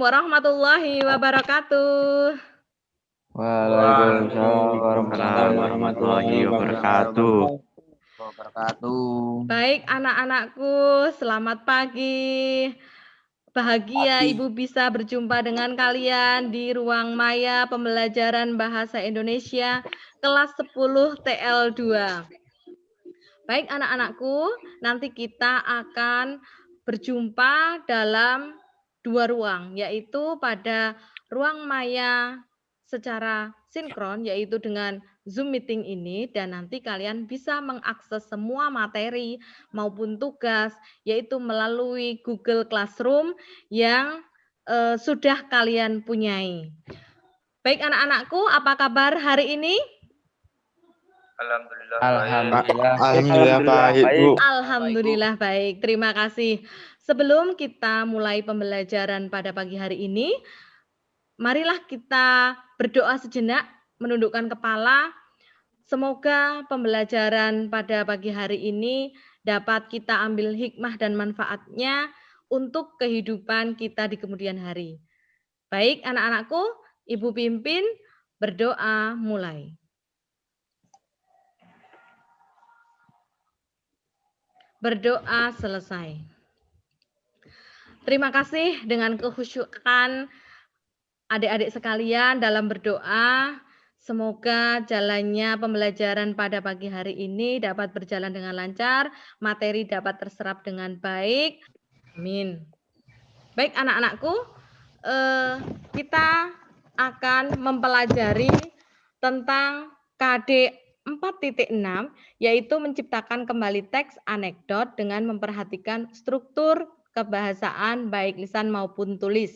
warahmatullahi wabarakatuh. Waalaikumsalam warahmatullahi wabarakatuh. Baik anak-anakku, selamat pagi. Bahagia Ibu bisa berjumpa dengan kalian di ruang maya pembelajaran bahasa Indonesia kelas 10 TL2. Baik anak-anakku, nanti kita akan berjumpa dalam 2 ruang, yaitu pada ruang maya secara sinkron, yaitu dengan Zoom meeting ini, dan nanti kalian bisa mengakses semua materi maupun tugas, yaitu melalui Google Classroom yang sudah kalian punyai. Baik anak-anakku, apa kabar hari ini? Alhamdulillah baik, Bu. Alhamdulillah baik, terima kasih. Sebelum kita mulai pembelajaran pada pagi hari ini, marilah kita berdoa sejenak, menundukkan kepala. Semoga pembelajaran pada pagi hari ini dapat kita ambil hikmah dan manfaatnya untuk kehidupan kita di kemudian hari. Baik anak-anakku, Ibu pimpin berdoa mulai. Berdoa selesai. Terima kasih dengan kekhusyukan adik-adik sekalian dalam berdoa. Semoga jalannya pembelajaran pada pagi hari ini dapat berjalan dengan lancar, materi dapat terserap dengan baik. Amin. Baik anak-anakku, kita akan mempelajari tentang KD 4.6, yaitu menciptakan kembali teks anekdot dengan memperhatikan struktur kebahasaan baik lisan maupun tulis.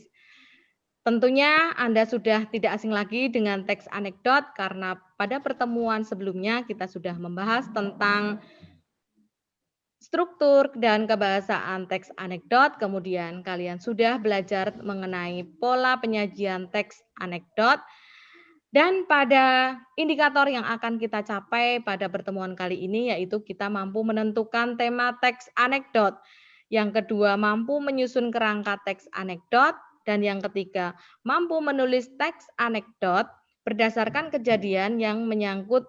Tentunya Anda sudah tidak asing lagi dengan teks anekdot karena pada pertemuan sebelumnya kita sudah membahas tentang struktur dan kebahasaan teks anekdot, kemudian kalian sudah belajar mengenai pola penyajian teks anekdot. Dan pada indikator yang akan kita capai pada pertemuan kali ini yaitu kita mampu menentukan tema teks anekdot. Yang kedua, mampu menyusun kerangka teks anekdot. Dan yang ketiga, mampu menulis teks anekdot berdasarkan kejadian yang menyangkut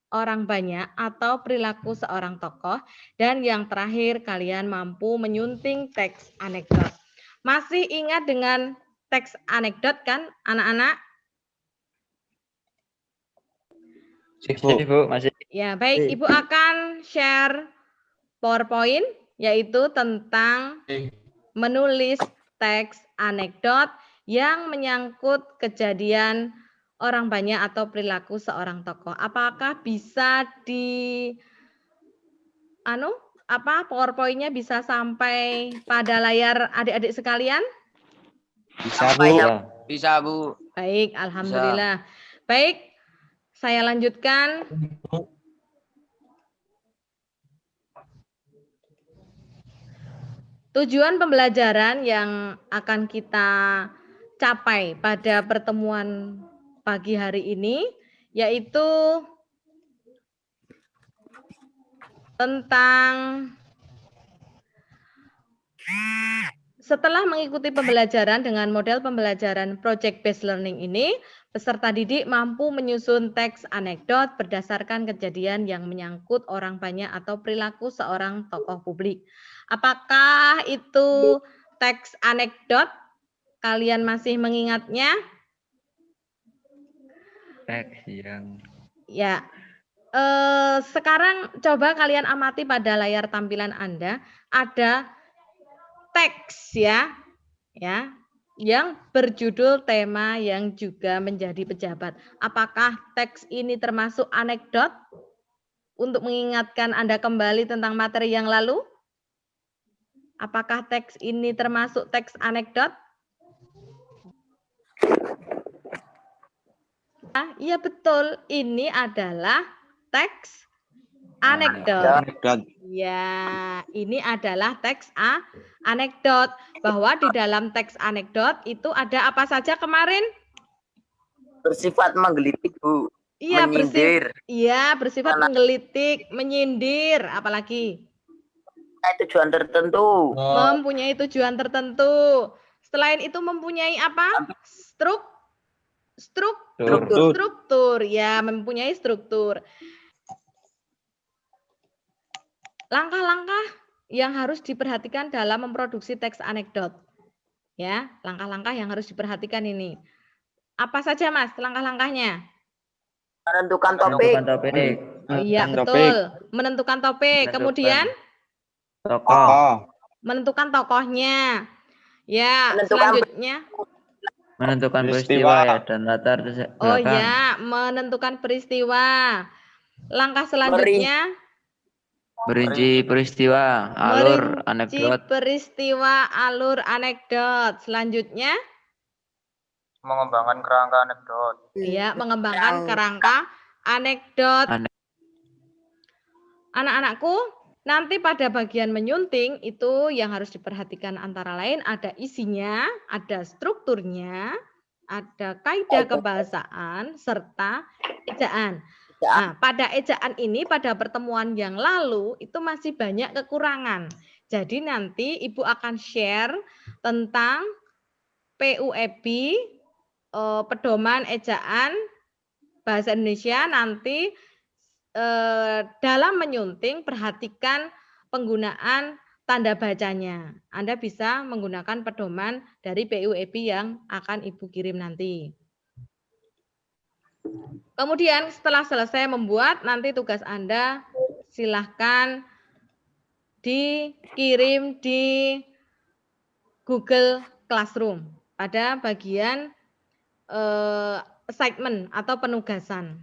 orang banyak atau perilaku seorang tokoh. Dan yang terakhir, kalian mampu menyunting teks anekdot. Masih ingat dengan teks anekdot kan anak-anak? Masih. Ya, baik. Ibu akan share PowerPoint, yaitu tentang menulis teks anekdot yang menyangkut kejadian orang banyak atau perilaku seorang tokoh. Apakah bisa PowerPoint-nya bisa sampai pada layar adik-adik sekalian? Bisa, Bu. Bisa, Bu. Baik, alhamdulillah. Baik. Saya lanjutkan. Tujuan pembelajaran yang akan kita capai pada pertemuan pagi hari ini yaitu tentang setelah mengikuti pembelajaran dengan model pembelajaran project based learning ini, peserta didik mampu menyusun teks anekdot berdasarkan kejadian yang menyangkut orang banyak atau perilaku seorang tokoh publik. Apakah itu teks anekdot? Kalian masih mengingatnya? Teks yang... Ya. Sekarang coba kalian amati pada layar tampilan Anda, ada teks ya, yang berjudul tema yang juga menjadi pejabat. Apakah teks ini termasuk anekdot untuk mengingatkan Anda kembali tentang materi yang lalu? Apakah teks ini termasuk teks anekdot? Iya betul, ini adalah teks anekdot. Ya, ini adalah teks anekdot. Bahwa di dalam teks anekdot itu ada apa saja kemarin? Bersifat menggelitik, Bu. Iya, menyindir. Bersifat menggelitik, menyindir, apalagi? Tujuan tertentu. Mempunyai tujuan tertentu. Selain itu mempunyai apa? Struktur. Struktur. Ya, mempunyai struktur. Langkah-langkah yang harus diperhatikan dalam memproduksi teks anekdot. Ya, langkah-langkah yang harus diperhatikan ini. Apa saja, Mas, langkah-langkahnya? Menentukan topik. Iya, betul. Menentukan topik. Kemudian Tokoh. menentukan tokohnya. Ya, Menentukan selanjutnya. Menentukan Peristiwa. peristiwa ya dan latar belakang. Oh ya, menentukan peristiwa. Langkah selanjutnya. Merinci peristiwa, alur anekdot. Peristiwa, alur anekdot. Selanjutnya. Mengembangkan kerangka anekdot. Iya, mengembangkan kerangka anekdot. Anak-anakku, nanti pada bagian menyunting itu yang harus diperhatikan antara lain ada isinya, ada strukturnya, ada kaidah kebahasaan, serta ejaan. Nah, pada ejaan ini pada pertemuan yang lalu itu masih banyak kekurangan. Jadi nanti Ibu akan share tentang PUEB, pedoman ejaan bahasa Indonesia nanti dalam menyunting perhatikan penggunaan tanda bacanya. Anda bisa menggunakan pedoman dari PUEB yang akan Ibu kirim nanti. Kemudian setelah selesai membuat, nanti tugas Anda silahkan dikirim di Google Classroom pada bagian assignment atau penugasan.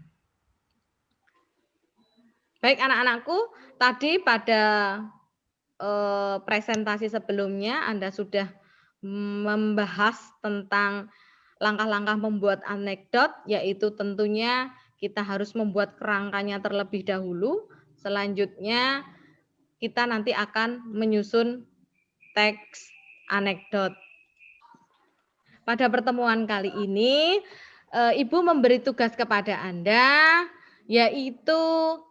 Baik anak-anakku, tadi pada presentasi sebelumnya Anda sudah membahas tentang langkah-langkah membuat anekdot, yaitu tentunya kita harus membuat kerangkanya terlebih dahulu. Selanjutnya kita nanti akan menyusun teks anekdot. Pada pertemuan kali ini, Ibu memberi tugas kepada Anda, yaitu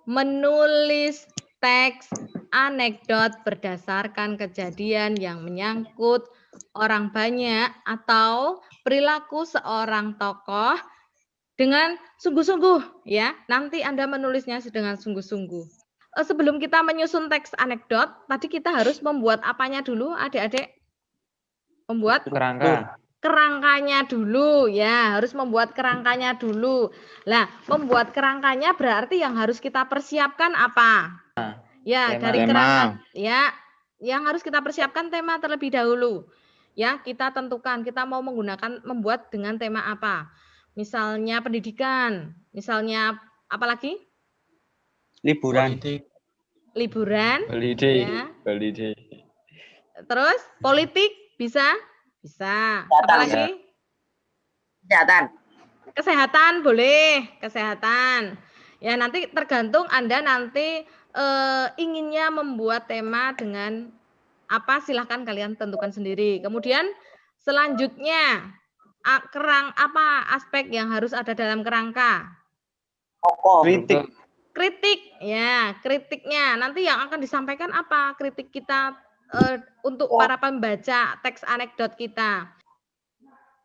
menulis teks anekdot berdasarkan kejadian yang menyangkut orang banyak atau perilaku seorang tokoh dengan sungguh-sungguh ya. Nanti Anda menulisnya dengan sungguh-sungguh. Sebelum kita menyusun teks anekdot, tadi kita harus membuat apanya dulu, Adik-adik? Membuat kerangkanya dulu ya, harus membuat kerangkanya dulu. Nah, membuat kerangkanya berarti yang harus kita persiapkan apa? Ya, dari kerangka ya, yang harus kita persiapkan tema terlebih dahulu. Ya, kita tentukan kita mau membuat dengan tema apa. Misalnya pendidikan, misalnya apa lagi? Liburan. Liburan. Holiday. Ya. Holiday. Terus politik bisa? Bisa. Apalagi? Kesehatan boleh, kesehatan. Ya nanti tergantung Anda nanti inginnya membuat tema dengan apa, silahkan kalian tentukan sendiri. Kemudian selanjutnya apa aspek yang harus ada dalam kerangka? Kritik ya, kritiknya nanti yang akan disampaikan apa? Kritik kita untuk para pembaca teks anekdot kita.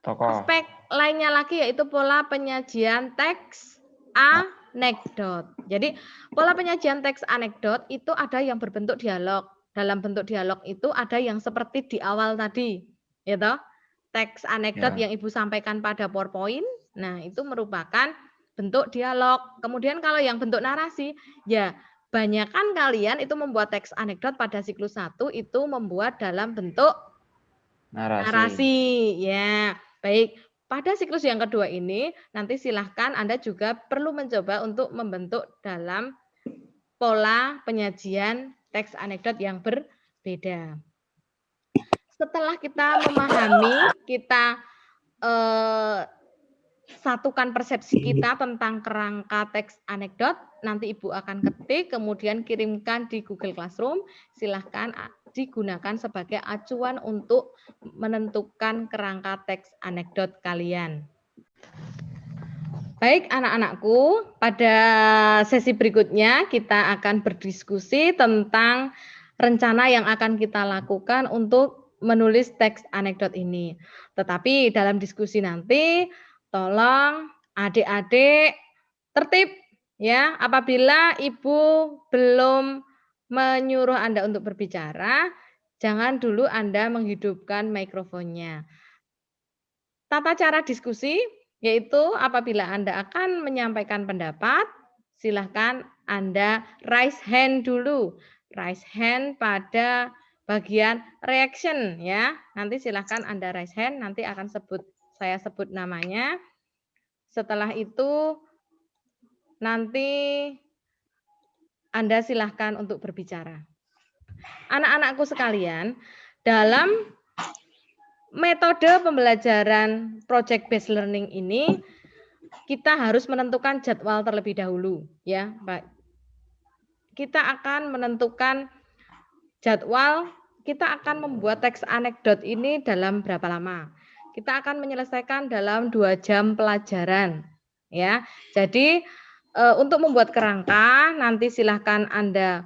Aspek lainnya lagi yaitu pola penyajian teks anekdot. Jadi pola penyajian teks anekdot itu ada yang berbentuk dialog. Dalam bentuk dialog itu ada yang seperti di awal tadi, ya toh? Teks anekdot yang Ibu sampaikan pada PowerPoint. Nah, itu merupakan bentuk dialog. Kemudian kalau yang bentuk narasi, ya banyakan kalian itu membuat teks anekdot pada siklus 1 itu membuat dalam bentuk narasi. Ya, baik. Pada siklus yang kedua ini, nanti silahkan Anda juga perlu mencoba untuk membentuk dalam pola penyajian teks anekdot yang berbeda. Setelah kita memahami, kita satukan persepsi kita tentang kerangka teks anekdot, nanti Ibu akan ketik, kemudian kirimkan di Google Classroom. Silahkan digunakan sebagai acuan untuk menentukan kerangka teks anekdot kalian. Baik anak-anakku, pada sesi berikutnya kita akan berdiskusi tentang rencana yang akan kita lakukan untuk menulis teks anekdot ini. Tetapi dalam diskusi nanti tolong adik-adik tertib ya. Apabila Ibu belum menyuruh Anda untuk berbicara, jangan dulu Anda menghidupkan mikrofonnya. Tata cara diskusi yaitu apabila Anda akan menyampaikan pendapat, silahkan Anda raise hand dulu. Raise hand pada bagian reaction ya. Nanti silahkan Anda raise hand, nanti akan saya sebut namanya. Setelah itu nanti Anda silahkan untuk berbicara. Anak-anakku sekalian, dalam metode pembelajaran project based learning ini kita harus menentukan jadwal terlebih dahulu ya, Pak. Kita akan menentukan jadwal, kita akan membuat teks anekdot ini dalam berapa lama. Kita akan menyelesaikan dalam 2 jam pelajaran ya. Jadi untuk membuat kerangka nanti silahkan Anda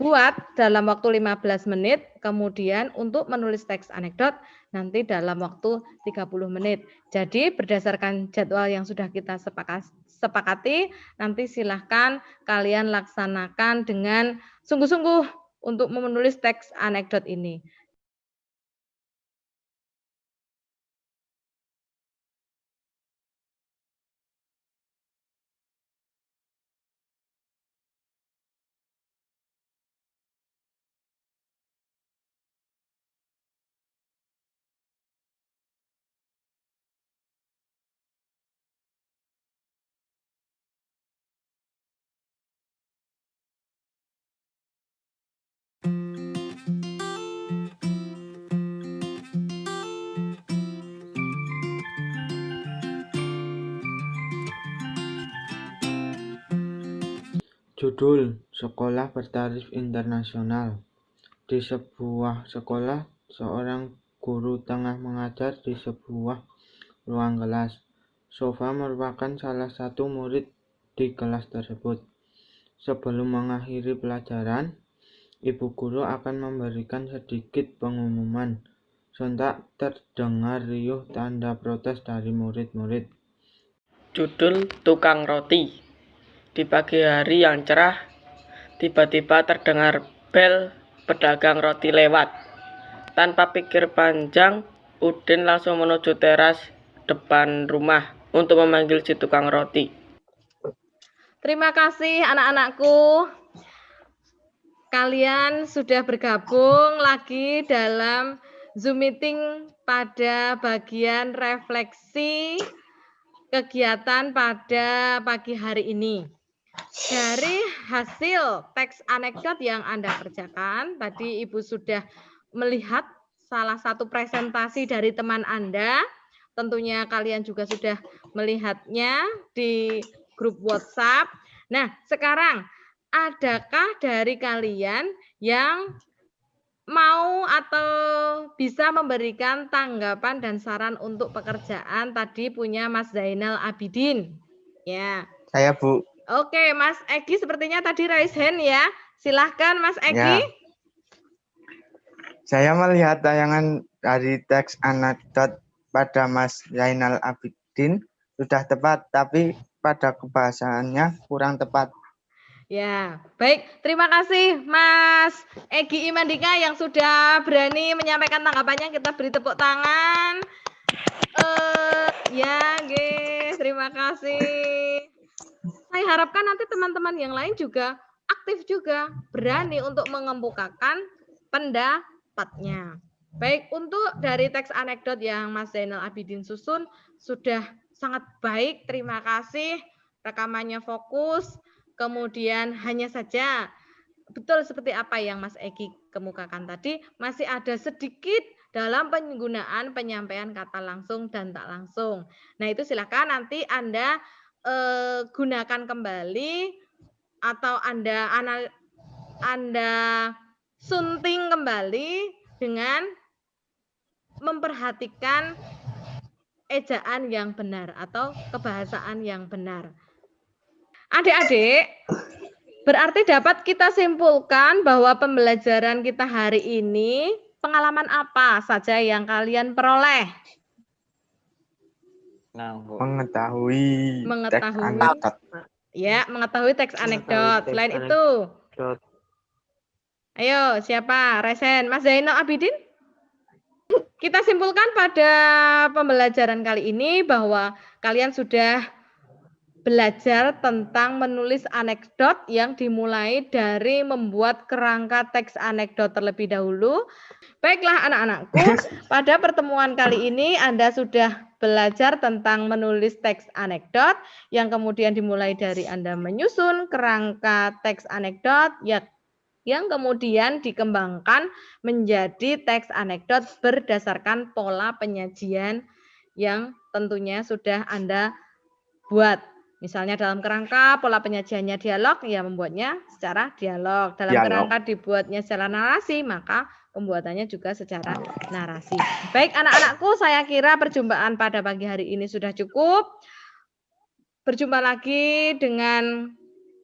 buat dalam waktu 15 menit, kemudian untuk menulis teks anekdot nanti dalam waktu 30 menit. Jadi berdasarkan jadwal yang sudah kita sepakati, nanti silahkan kalian laksanakan dengan sungguh-sungguh untuk menulis teks anekdot ini. Judul: Sekolah Bertaraf Internasional. Di sebuah sekolah, seorang guru tengah mengajar di sebuah ruang kelas. Sofa merupakan salah satu murid di kelas tersebut. Sebelum mengakhiri pelajaran, ibu guru akan memberikan sedikit pengumuman. Sontak terdengar riuh tanda protes dari murid-murid. Judul: Tukang Roti. Di pagi hari yang cerah, tiba-tiba terdengar bel pedagang roti lewat. Tanpa pikir panjang, Udin langsung menuju teras depan rumah untuk memanggil si tukang roti. Terima kasih anak-anakku. Kalian sudah bergabung lagi dalam Zoom meeting pada bagian refleksi kegiatan pada pagi hari ini. Dari hasil teks anekdot yang Anda kerjakan, tadi Ibu sudah melihat salah satu presentasi dari teman Anda. Tentunya kalian juga sudah melihatnya di grup WhatsApp. Nah, sekarang adakah dari kalian yang mau atau bisa memberikan tanggapan dan saran untuk pekerjaan tadi punya Mas Zainal Abidin? Ya. Saya, Bu. Oke, Mas Egi sepertinya tadi raise hand ya. Silahkan Mas Egi. Ya. Saya melihat tayangan dari teks anekdot pada Mas Zainal Abidin sudah tepat, tapi pada kebahasaannya kurang tepat. Ya, baik. Terima kasih Mas Egi Imandika yang sudah berani menyampaikan tanggapannya. Kita beri tepuk tangan. Ya, guys, terima kasih. Saya harapkan nanti teman-teman yang lain juga aktif juga, berani untuk mengemukakan pendapatnya. Baik, untuk dari teks anekdot yang Mas Zainal Abidin susun sudah sangat baik, terima kasih. Rekamannya fokus, kemudian hanya saja betul seperti apa yang Mas Egi kemukakan tadi, masih ada sedikit dalam penggunaan penyampaian kata langsung dan tak langsung. Nah, itu silakan nanti Anda gunakan kembali atau Anda sunting kembali dengan memperhatikan ejaan yang benar atau kebahasaan yang benar. Adik-adik, Berarti dapat kita simpulkan bahwa pembelajaran kita hari ini, pengalaman apa saja yang kalian peroleh? Mengetahui teks Mengetahui. anekdot. Ya, mengetahui teks anekdot. Selain itu, ayo siapa? Resen, Mas Zainal Abidin? Kita simpulkan pada pembelajaran kali ini bahwa kalian sudah belajar tentang menulis anekdot yang dimulai dari membuat kerangka teks anekdot terlebih dahulu. Baiklah anak-anakku, pada pertemuan kali ini Anda sudah belajar tentang menulis teks anekdot yang kemudian dimulai dari Anda menyusun kerangka teks anekdot yang kemudian dikembangkan menjadi teks anekdot berdasarkan pola penyajian yang tentunya sudah Anda buat. Misalnya dalam kerangka pola penyajiannya dialog, ya membuatnya secara dialog. Dalam kerangka dibuatnya secara narasi, maka pembuatannya juga secara narasi. Baik anak-anakku, saya kira perjumpaan pada pagi hari ini sudah cukup. Berjumpa lagi dengan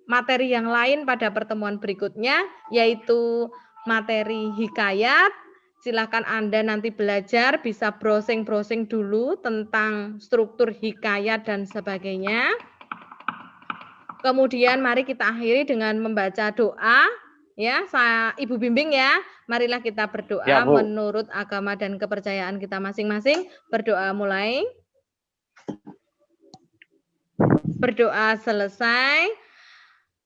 materi yang lain pada pertemuan berikutnya, yaitu materi hikayat. Silakan Anda nanti belajar, bisa browsing-browsing dulu tentang struktur hikayat dan sebagainya. Kemudian mari kita akhiri dengan membaca doa. Ya, Ibu bimbing ya. Marilah kita berdoa Ya, Bu. menurut agama dan kepercayaan kita masing-masing. Berdoa mulai. Berdoa selesai.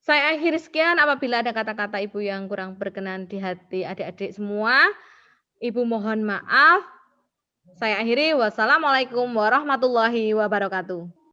Saya akhiri sekian. Apabila ada kata-kata Ibu yang kurang berkenan di hati adik-adik semua, Ibu mohon maaf. Saya akhiri. Wassalamualaikum warahmatullahi wabarakatuh.